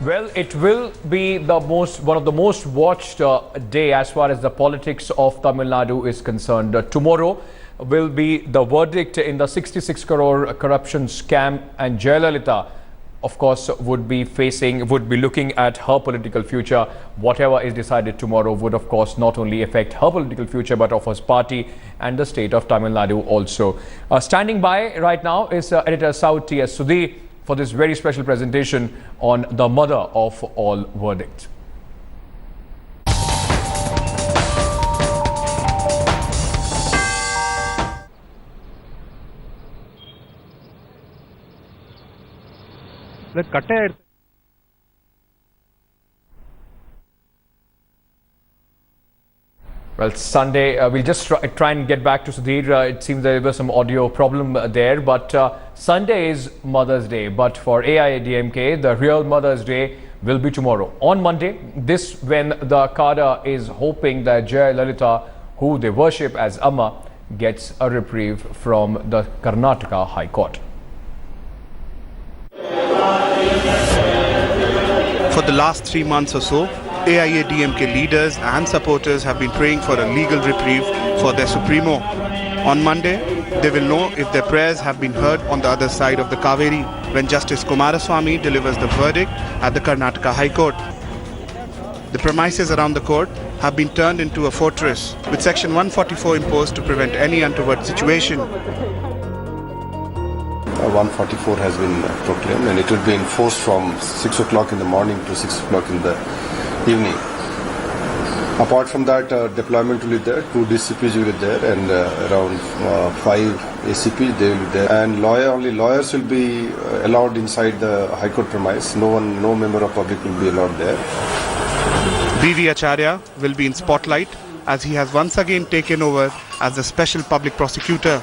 Well, it will be one of the most watched day as far as the politics of Tamil Nadu is concerned. Tomorrow will be the verdict in the 66 crore corruption scam, and Jayalalitha, of course, would be looking at her political future. Whatever is decided tomorrow would, of course, not only affect her political future but of her party and the state of Tamil Nadu also. Standing by right now is editor South T.S. Sudhir for this very special presentation on the mother of all verdicts. Well, Sunday, we'll just try and get back to Sudhir. It seems there was some audio problem there, but Sunday is Mother's Day. But for AIADMK, the real Mother's Day will be tomorrow. On Monday, this when the cadre is hoping that Jayalalitha, who they worship as Amma, gets a reprieve from the Karnataka High Court. For the last 3 months or so, AIADMK leaders and supporters have been praying for a legal reprieve for their Supremo. On Monday, they will know if their prayers have been heard on the other side of the Kaveri when Justice Kumaraswamy delivers the verdict at the Karnataka High Court. The premises around the court have been turned into a fortress with Section 144 imposed to prevent any untoward situation. 144 has been proclaimed and it will be enforced from 6 o'clock in the morning to 6 o'clock in the evening. Apart from that, deployment will be there, 2 DCPs will be there and around 5 ACPs they will be there. And only lawyers will be allowed inside the High Court premise. No member of public will be allowed there. B.V. Acharya will be in spotlight as he has once again taken over as the special public prosecutor.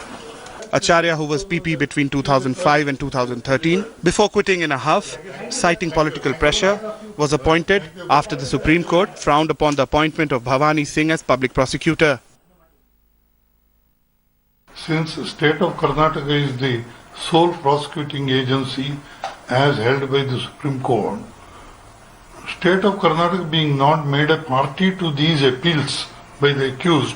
Acharya, who was PP between 2005 and 2013, before quitting in a huff, citing political pressure, was appointed after the Supreme Court frowned upon the appointment of Bhavani Singh as public prosecutor. Since the state of Karnataka is the sole prosecuting agency as held by the Supreme Court, state of Karnataka being not made a party to these appeals by the accused,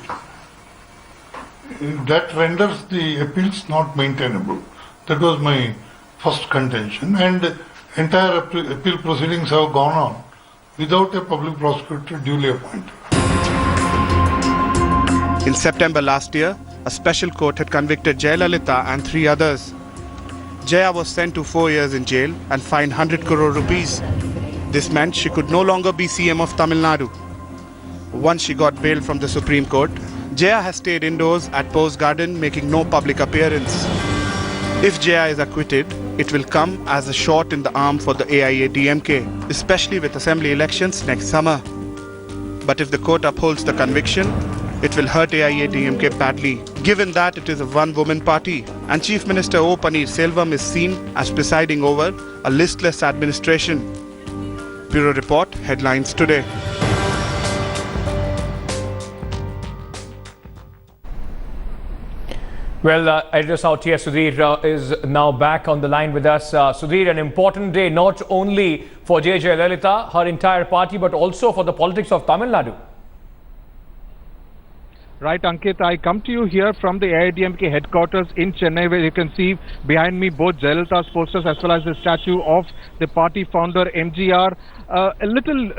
that renders the appeals not maintainable. That was my first contention, and entire appeal proceedings have gone on without a public prosecutor duly appointed. In September last year, a special court had convicted Jayalalitha and 3 others. Jaya was sent to 4 years in jail and fined 100 crore rupees. This meant she could no longer be CM of Tamil Nadu. Once she got bail from the Supreme Court, Jaya has stayed indoors at Post Garden, making no public appearance. If Jaya is acquitted, it will come as a shot in the arm for the AIADMK, especially with assembly elections next summer. But if the court upholds the conviction, it will hurt AIADMK badly, given that it is a one-woman party and Chief Minister O. Paneerselvam is seen as presiding over a listless administration. Bureau Report, Headlines Today. Well, editor South T.S. Sudhir is now back on the line with us. Sudhir, an important day not only for Jayalalitha, her entire party, but also for the politics of Tamil Nadu. Right, Ankit, I come to you here from the AIADMK headquarters in Chennai, where you can see behind me both Jayalalitha's posters as well as the statue of the party founder MGR. A little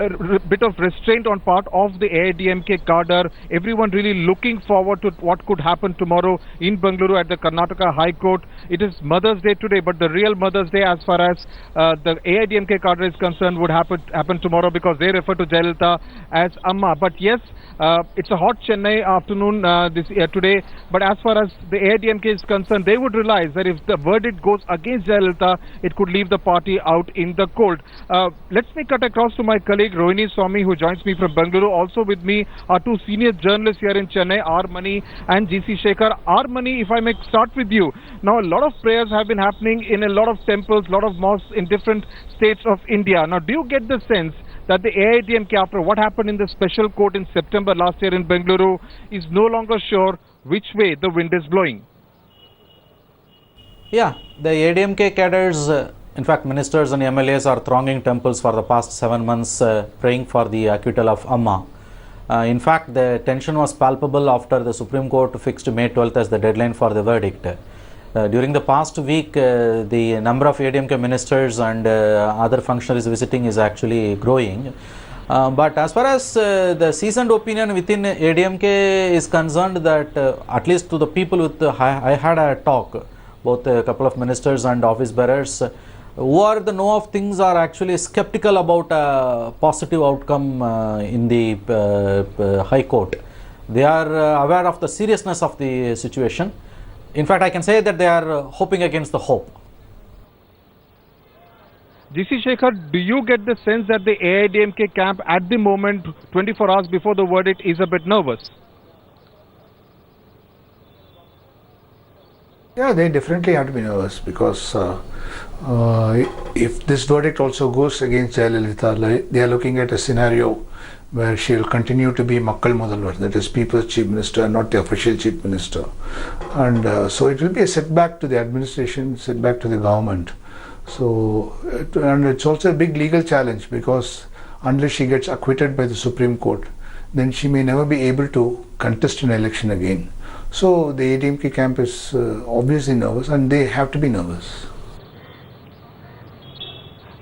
bit of restraint on part of the AIADMK cadre. Everyone really looking forward to what could happen tomorrow in Bengaluru at the Karnataka High Court. It is Mother's Day today, but the real Mother's Day as far as the AIADMK cadre is concerned would happen tomorrow, because they refer to Jayalalitha as Amma. But yes, it's a hot Chennai afternoon today, but as far as the AIADMK is concerned, they would realize that if the verdict goes against Jayalalitha, it could leave the party out in the cold. Let me cut across to my colleague Rohini Swamy, who joins me from Bengaluru. Also with me are 2 senior journalists here in Chennai, R. Mani and GC Shekhar. R. Mani, if I may start with you. Now, a lot of prayers have been happening in a lot of temples, a lot of mosques in different states of India. Now, do you get the sense that the AIADMK, after what happened in the special court in September last year in Bengaluru, is no longer sure which way the wind is blowing? Yeah, the AIADMK cadres In fact, ministers and MLAs are thronging temples for the past 7 months, praying for the acquittal of Amma. In fact, the tension was palpable after the Supreme Court fixed May 12th as the deadline for the verdict. During the past week, the number of ADMK ministers and other functionaries visiting is actually growing. But as far as the seasoned opinion within ADMK is concerned, that at least to the people with I had a talk, both a couple of ministers and office bearers, who are the know of things are actually skeptical about a positive outcome in the High Court. They are aware of the seriousness of the situation. In fact, I can say that they are hoping against the hope. GC Shekhar, do you get the sense that the AIDMK camp at the moment, 24 hours before the verdict, is a bit nervous? Yeah, they definitely have to be nervous because if this verdict also goes against Jayalalitha, they are looking at a scenario where she will continue to be Makkal Mudalvar, that is People's Chief Minister, not the official Chief Minister. And so it will be a setback to the administration, setback to the government. So, and it's also a big legal challenge because unless she gets acquitted by the Supreme Court, then she may never be able to contest an election again. So the ADMK camp is obviously nervous, and they have to be nervous.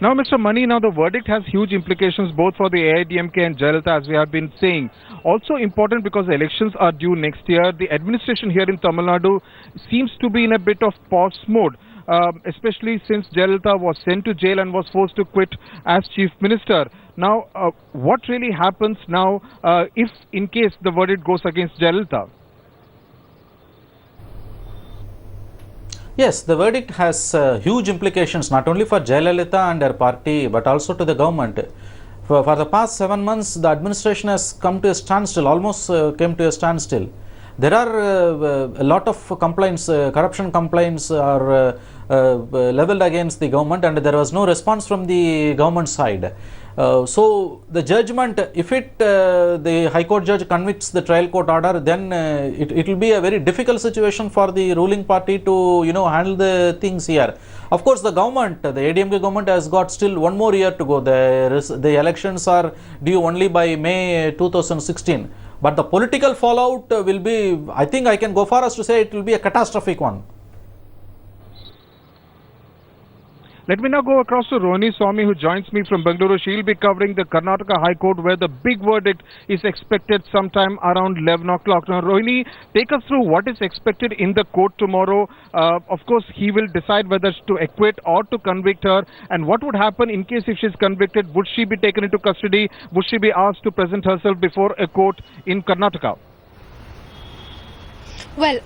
Now, Mr. Mani, now the verdict has huge implications both for the AIDMK and Jayalalitha, as we have been saying. Also important because the elections are due next year. The administration here in Tamil Nadu seems to be in a bit of pause mode, especially since Jayalalitha was sent to jail and was forced to quit as Chief Minister. Now, what really happens now if in case the verdict goes against Jayalalitha? Yes, the verdict has huge implications not only for Jayalalitha and her party but also to the government. For the past 7 months, the administration has come to a standstill, almost came to a standstill. There are a lot of complaints, corruption complaints are leveled against the government, and there was no response from the government side. So the judgment, if the High Court judge convicts the trial court order, then it will be a very difficult situation for the ruling party to handle the things here. Of course, the government, the ADMK government has got still 1 more year to go. The elections are due only by May 2016. But the political fallout will be, I think I can go far as to say, it will be a catastrophic one. Let me now go across to Rohini Swami, who joins me from Bengaluru. She will be covering the Karnataka High Court, where the big verdict is expected sometime around 11 o'clock. Now, Rohini, take us through what is expected in the court tomorrow. Of course, he will decide whether to acquit or to convict her. And what would happen in case if she is convicted? Would she be taken into custody? Would she be asked to present herself before a court in Karnataka? Well,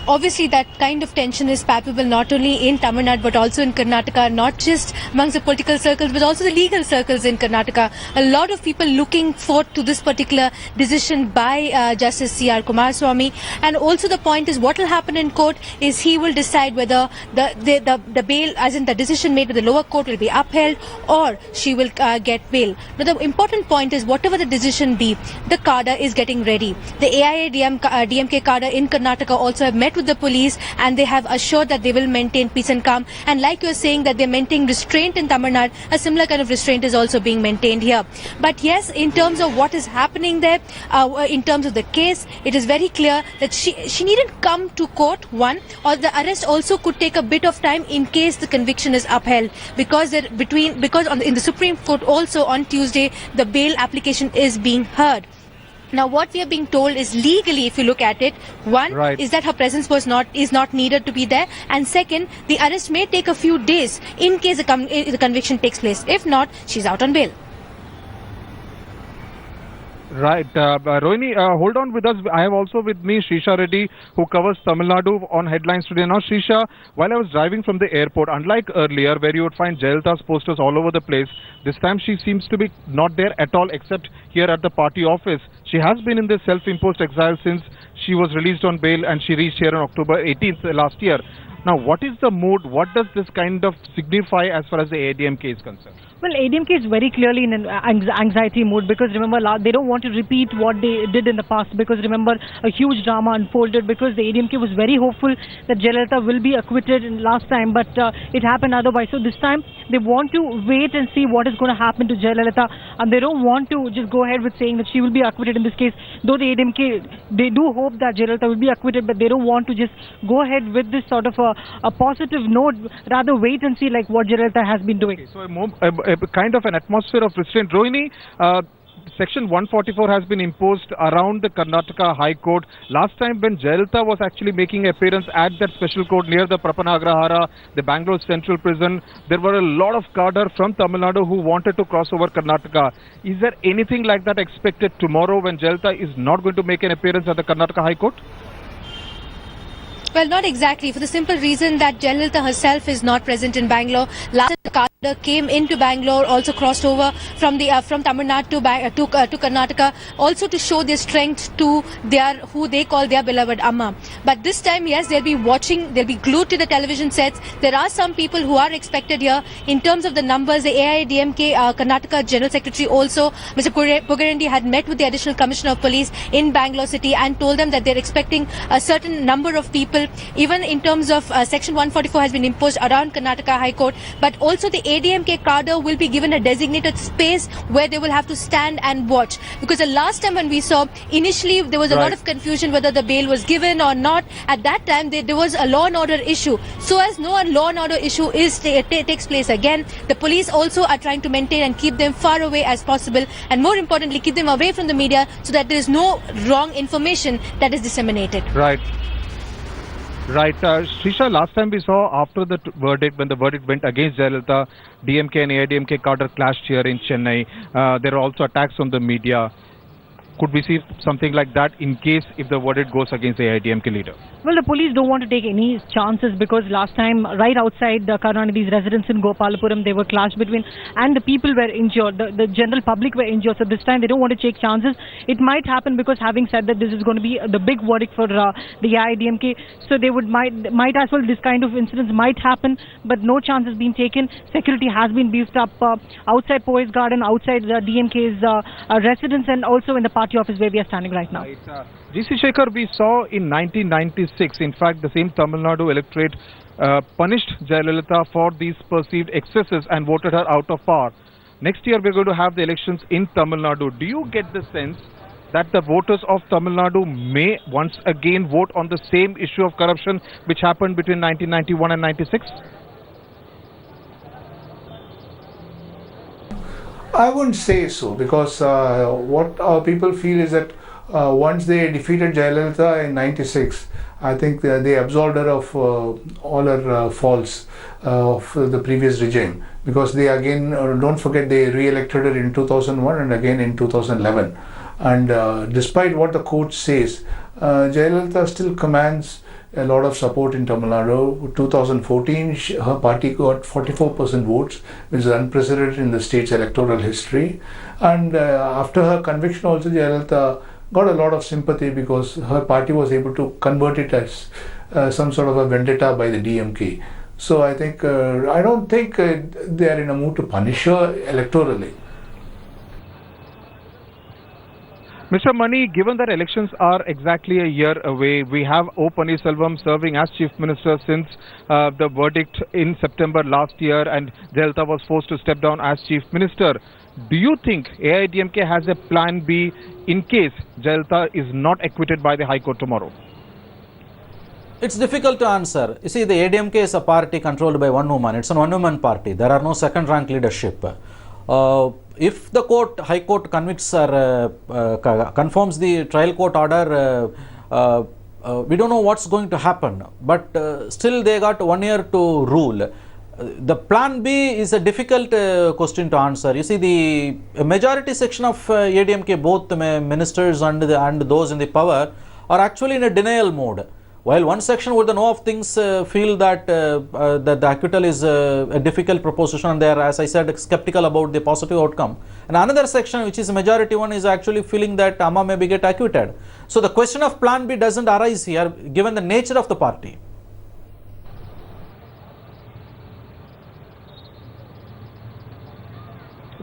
obviously that kind of tension is palpable not only in Tamil Nadu but also in Karnataka, not just amongst the political circles but also the legal circles in Karnataka. A lot of people looking forward to this particular decision by Justice C.R. Kumaraswamy, and also the point is what will happen in court is he will decide whether the bail, as in the decision made by the lower court, will be upheld or she will get bail. But the important point is whatever the decision be, the cadre is getting ready. The AIADMK cadre in Karnataka also have met with the police, and they have assured that they will maintain peace and calm. And like you're saying that they're maintaining restraint in Tamil Nadu, a similar kind of restraint is also being maintained here. But yes, in terms of what is happening there, in terms of the case, it is very clear that she needn't come to court, one, or the arrest also could take a bit of time in case the conviction is upheld, because in the Supreme Court also on Tuesday the bail application is being heard. Now, what we are being told is legally, if you look at it, one is that her presence is not needed to be there, and second, the arrest may take a few days in case the conviction takes place. If not, she's out on bail. Right. Rohini, hold on with us. I have also with me Shrisha Reddy, who covers Tamil Nadu on Headlines today. Now, Shrisha, while I was driving from the airport, unlike earlier where you would find Jayalalitha's posters all over the place, this time she seems to be not there at all except here at the party office. She has been in this self-imposed exile since she was released on bail and she reached here on October 18th last year. Now, what is the mood? What does this kind of signify as far as the AIADMK is concerned? Well, ADMK is very clearly in an anxiety mood because remember they don't want to repeat what they did in the past because remember a huge drama unfolded because the ADMK was very hopeful that Jayalalitha will be acquitted in last time, but it happened otherwise. So this time they want to wait and see what is going to happen to Jayalalitha, and they don't want to just go ahead with saying that she will be acquitted in this case. Though the ADMK, they do hope that Jayalalitha will be acquitted, but they don't want to just go ahead with this sort of a positive note. Rather wait and see like what Jayalalitha has been doing. Okay, so a kind of an atmosphere of restraint. Rohini, Section 144 has been imposed around the Karnataka High Court. Last time when Jayalalitha was actually making appearance at that special court near the Prapanagrahara, the Bangalore Central Prison, there were a lot of cadre from Tamil Nadu who wanted to cross over Karnataka. Is there anything like that expected tomorrow when Jayalalitha is not going to make an appearance at the Karnataka High Court? Well, not exactly, for the simple reason that Jayalalitha herself is not present in Bangalore. Last cadre came into Bangalore, also crossed over from Tamil Nadu to Karnataka, also to show their strength to who they call their beloved Amma. But this time, yes, they'll be watching, they'll be glued to the television sets. There are some people who are expected here in terms of the numbers. The AIADMK Karnataka General Secretary also, Mr. Pugarendi, had met with the Additional Commissioner of Police in Bangalore City and told them that they're expecting a certain number of people. Even in terms of Section 144 has been imposed around Karnataka High Court, but also the ADMK cadre will be given a designated space where they will have to stand and watch. Because the last time when we saw, initially there was a lot of confusion whether the bail was given or not. At that time there was a law and order issue. So as no law and order issue takes place again, the police also are trying to maintain and keep them far away as possible, and more importantly keep them away from the media so that there is no wrong information that is disseminated. Right. Right, Srisha, last time we saw after the verdict, when the verdict went against Jayalalitha, DMK and AIADMK cadre clashed here in Chennai. There are also attacks on the media. Could we see something like that in case if the verdict goes against the AIADMK leader? Well, the police don't want to take any chances because last time, right outside the Karunanidhi's residence in Gopalapuram, they were clashed between, and the people were injured. The general public were injured. So this time, they don't want to take chances. It might happen because, having said that, this is going to be the big verdict for the AIADMK. So they might as well, this kind of incidents might happen, but no chance has been taken. Security has been beefed up outside Poise Garden, outside the DMK's residence, and also in the party office where we are standing right now. Right. GC Shekhar, we saw in 1996, in fact, the same Tamil Nadu electorate punished Jayalalitha for these perceived excesses and voted her out of power. Next year, we're going to have the elections in Tamil Nadu. Do you get the sense that the voters of Tamil Nadu may once again vote on the same issue of corruption which happened between 1991 and 96? I wouldn't say so because what our people feel is that once they defeated Jayalalitha in 96, I think they absolved her of all her faults of the previous regime, because they again, don't forget, they re-elected her in 2001 and again in 2011. And despite what the court says, Jayalalitha still commands a lot of support in Tamil Nadu. 2014, her party got 44% votes, which is unprecedented in the state's electoral history. And after her conviction also, Jayalalitha got a lot of sympathy because her party was able to convert it as some sort of a vendetta by the DMK. So I think, I don't think they are in a mood to punish her electorally. Mr. Mani, given that elections are exactly a year away, we have O. Pannirselvam serving as Chief Minister since the verdict in September last year, and Jayalalitha was forced to step down as Chief Minister. Do you think AIADMK has a plan B in case Jayalalitha is not acquitted by the High Court tomorrow? It's difficult to answer. You see, the AIADMK is a party controlled by one woman. It's a one-woman party. There are no second-rank leadership. If the High Court convicts or confirms the trial court order, we don't know what's going to happen. But still, they got 1 year to rule. The plan B is a difficult question to answer. You see, the majority section of AIADMK, both the ministers and those in the power, are actually in a denial mode. While one section with the know of things feel that that the acquittal is a difficult proposition, and they are, as I said, skeptical about the positive outcome. And another section, which is a majority one, is actually feeling that Amma may be get acquitted. So the question of plan B doesn't arise here, given the nature of the party.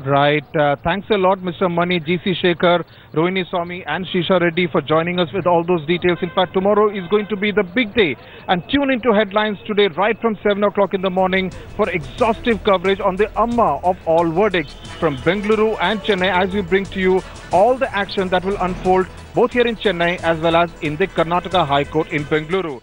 Right. Thanks a lot, Mr. Mani, GC Shekhar, Rohini Swami and Shisha Reddy for joining us with all those details. In fact, tomorrow is going to be the big day. And tune into Headlines today right from 7 o'clock in the morning for exhaustive coverage on the Amma of all verdicts from Bengaluru and Chennai as we bring to you all the action that will unfold both here in Chennai as well as in the Karnataka High Court in Bengaluru.